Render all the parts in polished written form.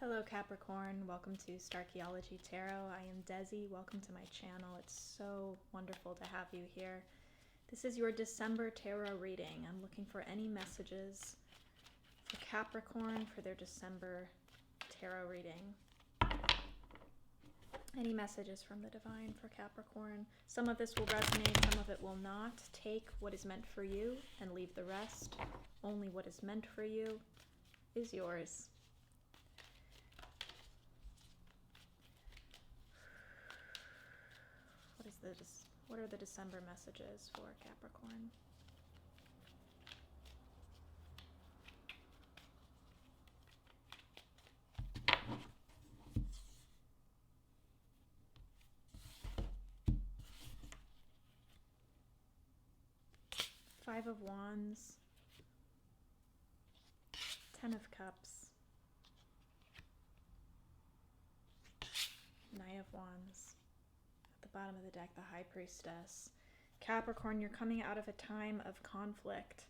Hello Capricorn, welcome to Starchaeology Tarot. I am Desi, welcome to my channel. It's so wonderful to have you here. This is your December tarot reading. I'm looking for any messages for Capricorn for their December tarot reading. Any messages from the divine for Capricorn? Some of this will resonate, some of it will not. Take what is meant for you and leave the rest. Only what is meant for you is yours. What are the December messages for Capricorn? Five of Wands, Ten of Cups, Knight of Wands. At the bottom of the deck, the High Priestess. Capricorn, you're coming out of a time of conflict.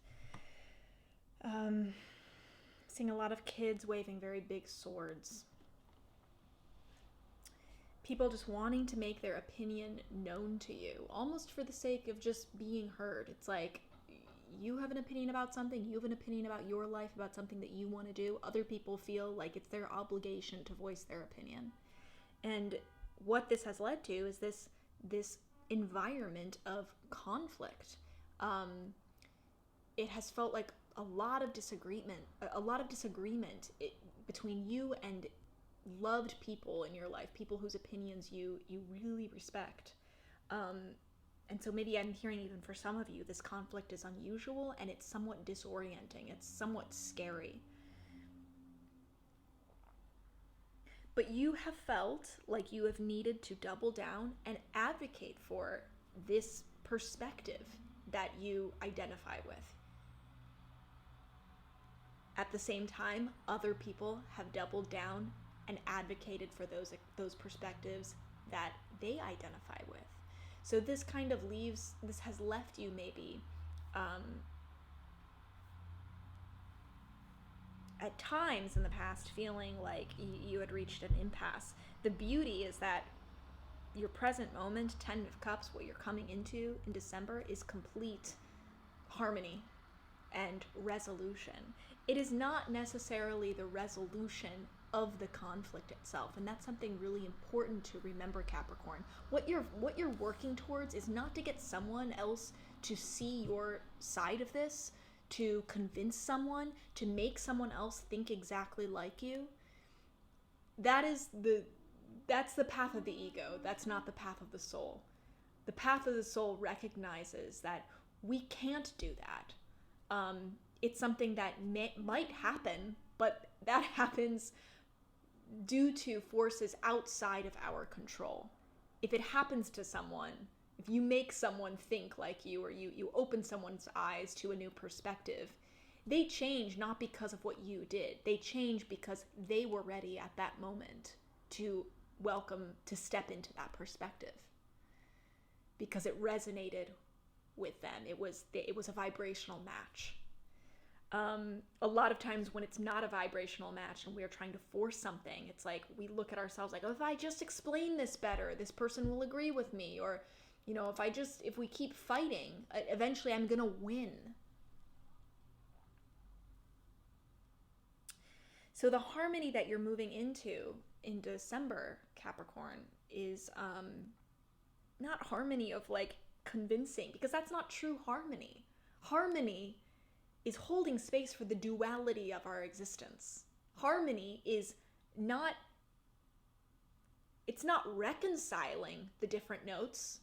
Seeing a lot of kids waving very big swords. People just wanting to make their opinion known to you, almost for the sake of just being heard. It's like, you have an opinion about something, you have an opinion about your life, about something that you want to do. Other people feel like it's their obligation to voice their opinion. And what this has led to is this environment of conflict. It has felt like a lot of disagreement between you and loved people in your life, people whose opinions you really respect. And so maybe I'm hearing, even for some of you, this conflict is unusual and it's somewhat disorienting. It's somewhat scary. But you have felt like you have needed to double down and advocate for this perspective that you identify with. At the same time, other people have doubled down and advocated for those perspectives that they identify with. So this has left you maybe at times in the past feeling like you had reached an impasse. The beauty is that your present moment, Ten of Cups, what you're coming into in December, is complete harmony and resolution. It is not necessarily the resolution of the conflict itself, and that's something really important to remember, Capricorn. What you're working towards is not to get someone else to see your side of this, to convince someone, to make someone else think exactly like you. That's the path of the ego. That's not the path of the soul. The path of the soul recognizes that we can't do that. It's something that might happen, but that happens due to forces outside of our control. If it happens to someone, if you make someone think like you, or you open someone's eyes to a new perspective, they change not because of what you did. They change because they were ready at that moment to step into that perspective. Because it resonated with them. It was a vibrational match. A lot of times when it's not a vibrational match and we are trying to force something, it's like we look at ourselves like, oh, if I just explain this better, this person will agree with me. Or, if we keep fighting, eventually I'm going to win. So the harmony that you're moving into in December, Capricorn, is not harmony of like convincing, because that's not true harmony. Harmony is holding space for the duality of our existence. Harmony is not reconciling the different notes.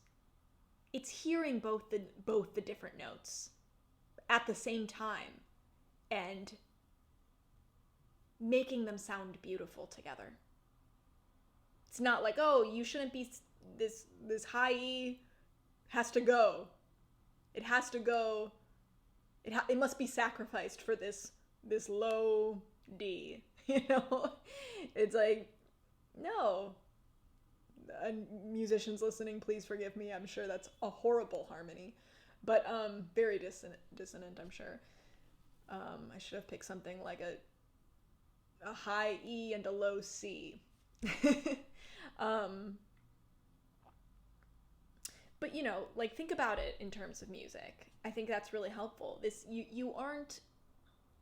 It's hearing both the different notes at the same time and making them sound beautiful together. It's not like, oh, you shouldn't be, this high E has to go. It has to go. It must be sacrificed for this low D, It's like, no. And musicians listening, please forgive me. I'm sure that's a horrible harmony, but very dissonant, I'm sure. I should have picked something like a high E and a low C. But like, think about it in terms of music. I think that's really helpful. You aren't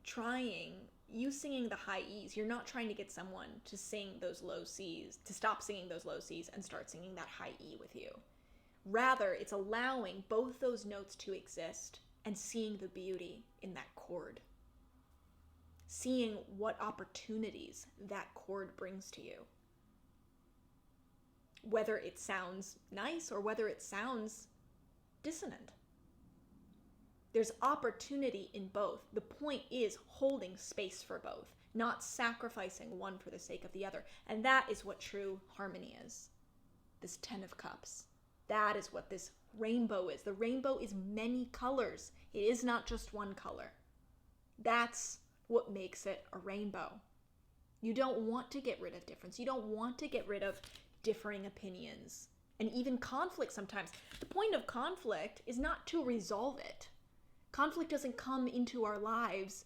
trying, you singing the high E's, you're not trying to get someone to sing those low C's, to stop singing those low C's and start singing that high E with you. Rather, it's allowing both those notes to exist and seeing the beauty in that chord. Seeing what opportunities that chord brings to you. Whether it sounds nice or whether it sounds dissonant. There's opportunity in both. The point is holding space for both, not sacrificing one for the sake of the other. And that is what true harmony is. This 10 of Cups. That is what this rainbow is. The rainbow is many colors. It is not just one color. That's what makes it a rainbow. You don't want to get rid of difference. You don't want to get rid of differing opinions and even conflict sometimes. The point of conflict is not to resolve it. Conflict doesn't come into our lives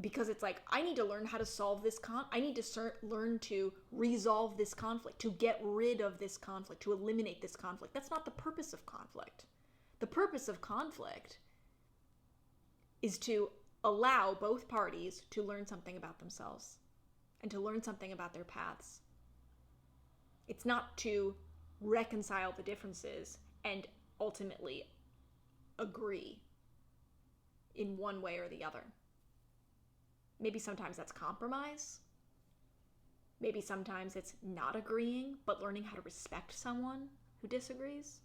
because it's like, I need to learn how to solve this I need to learn to resolve this conflict, to get rid of this conflict, to eliminate this conflict. That's not the purpose of conflict. The purpose of conflict is to allow both parties to learn something about themselves and to learn something about their paths. It's not to reconcile the differences and ultimately agree in one way or the other. Maybe sometimes that's compromise. Maybe sometimes it's not agreeing, but learning how to respect someone who disagrees.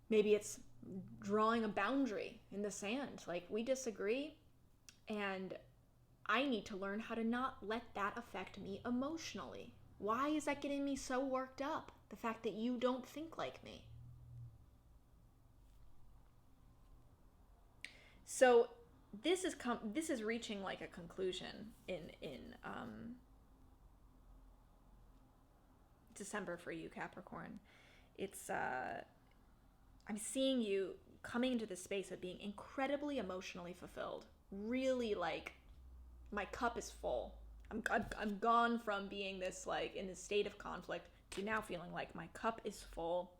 Maybe it's drawing a boundary in the sand. Like, we disagree, and I need to learn how to not let that affect me emotionally. Why is that getting me so worked up? The fact that you don't think like me. So this is reaching like a conclusion in December for you, Capricorn. It's I'm seeing you coming into this space of being incredibly emotionally fulfilled. Really, like, my cup is full. I'm gone from being this, like, in this state of conflict to now feeling like my cup is full.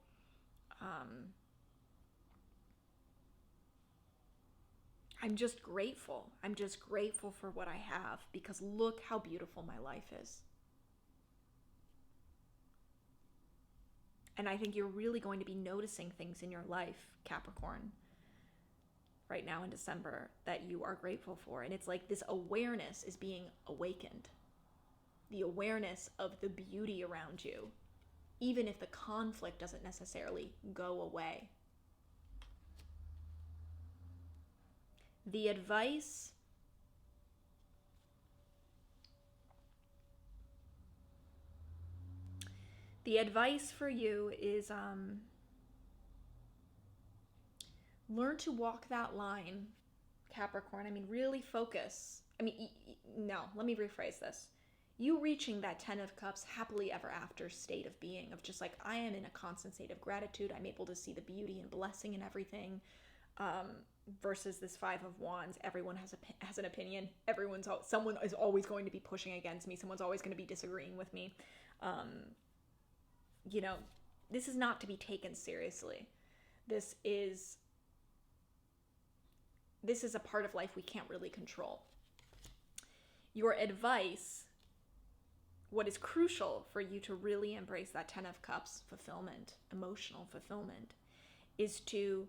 I'm just grateful. I'm just grateful for what I have, because look how beautiful my life is. And I think you're really going to be noticing things in your life, Capricorn, right now in December, that you are grateful for. And it's like this awareness is being awakened. The awareness of the beauty around you, even if the conflict doesn't necessarily go away. The advice for you is learn to walk that line, Capricorn. I mean, really focus. I mean, no, let me rephrase this. You reaching that 10 of Cups happily ever after state of being, of just like, I am in a constant state of gratitude. I'm able to see the beauty and blessing in everything. Versus this 5 of Wands, everyone has an opinion. Someone is always going to be pushing against me. Someone's always going to be disagreeing with me. This is not to be taken seriously. This is a part of life we can't really control. Your advice, what is crucial for you to really embrace that 10 of Cups fulfillment, emotional fulfillment, is to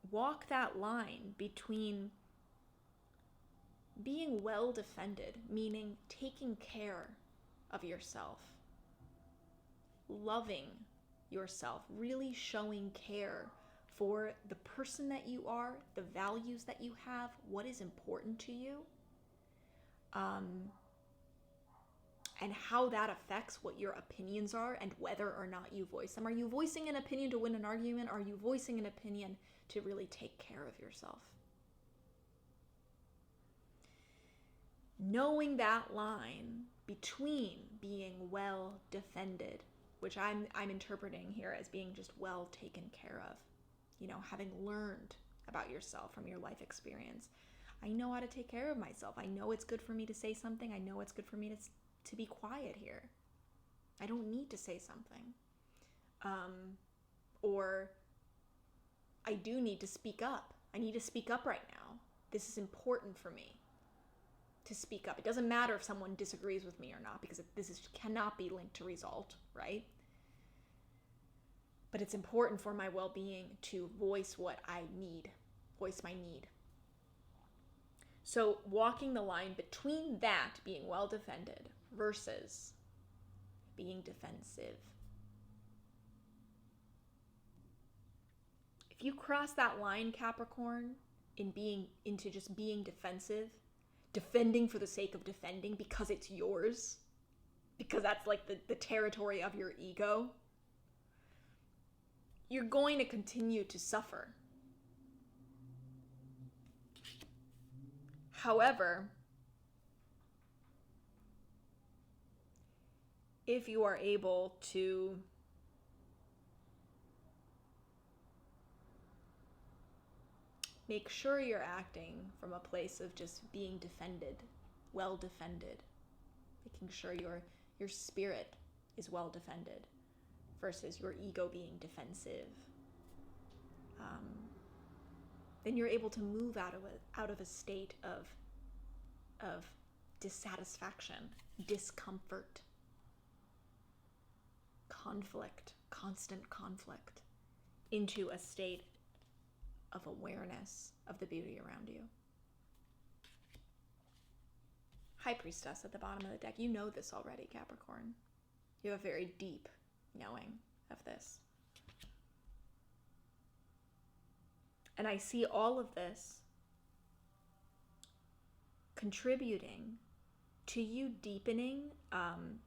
walk that line between being well defended, meaning taking care of yourself, loving yourself, really showing care for the person that you are, the values that you have, what is important to you, and how that affects what your opinions are and whether or not you voice them. Are you voicing an opinion to win an argument? Are you voicing an opinion to really take care of yourself? Knowing that line between being well defended, which I'm interpreting here as being just well taken care of, having learned about yourself from your life experience. I know how to take care of myself. I know it's good for me to say something. I know it's good for me to be quiet here. I don't need to say something. Or I do need to speak up. I need to speak up right now. This is important for me to speak up. It doesn't matter if someone disagrees with me or not, because cannot be linked to result, right? But it's important for my well-being to voice what I need, voice my need. So walking the line between that being well defended versus being defensive. If you cross that line, Capricorn, into just being defensive, defending for the sake of defending because it's yours, because that's like the territory of your ego, you're going to continue to suffer. However, if you are able to make sure you're acting from a place of just being defended, well defended, making sure your spirit is well defended versus your ego being defensive, then you're able to move out of a state of dissatisfaction, discomfort, conflict, constant conflict, into a state of awareness of the beauty around you. High Priestess at the bottom of the deck. You know this already, Capricorn. You have a very deep knowing of this. And I see all of this contributing to you deepening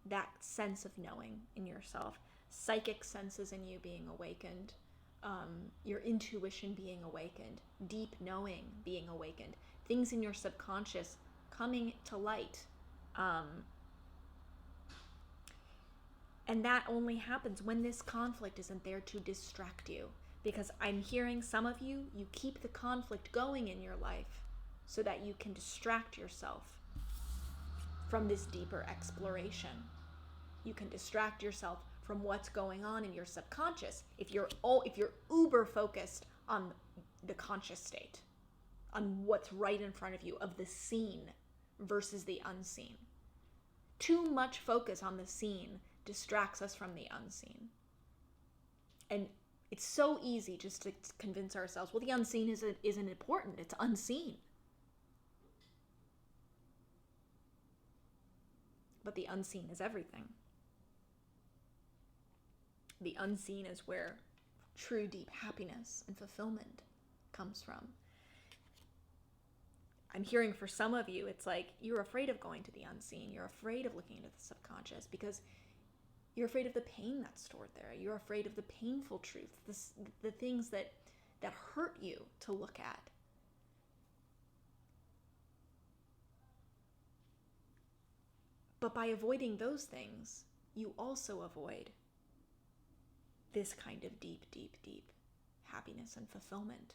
that sense of knowing in yourself, psychic senses in you being awakened, your intuition being awakened, deep knowing being awakened, things in your subconscious coming to light. And that only happens when this conflict isn't there to distract you. Because I'm hearing some of you keep the conflict going in your life so that you can distract yourself from this deeper exploration. You can distract yourself from what's going on in your subconscious if you're uber focused on the conscious state, on what's right in front of you, of the seen versus the unseen. Too much focus on the seen distracts us from the unseen. And it's so easy just to convince ourselves, well, the unseen isn't important, it's unseen. But the unseen is everything. The unseen is where true deep happiness and fulfillment comes from. I'm hearing for some of you, it's like you're afraid of going to the unseen. You're afraid of looking into the subconscious because you're afraid of the pain that's stored there. You're afraid of the painful truths, the things that hurt you to look at. But by avoiding those things, you also avoid this kind of deep, deep, deep happiness and fulfillment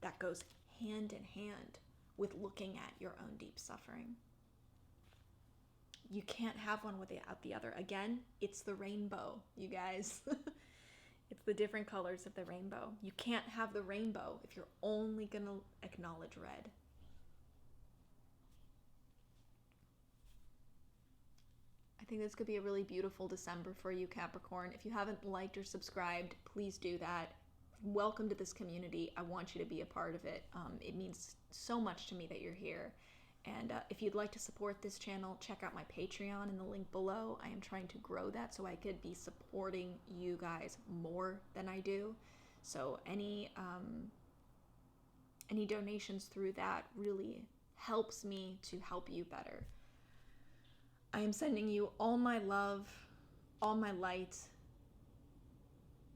that goes hand in hand with looking at your own deep suffering. You can't have one without the other. Again, it's the rainbow, you guys. It's the different colors of the rainbow. You can't have the rainbow if you're only going to acknowledge red. I think this could be a really beautiful December for you, Capricorn. If you haven't liked or subscribed, please do that. Welcome to this community. I want you to be a part of it. It means so much to me that you're here. And if you'd like to support this channel, check out my Patreon in the link below. I am trying to grow that so I could be supporting you guys more than I do. So any donations through that really helps me to help you better. I am sending you all my love, all my light,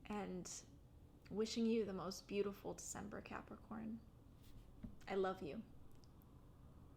and wishing you the most beautiful December, Capricorn. I love you.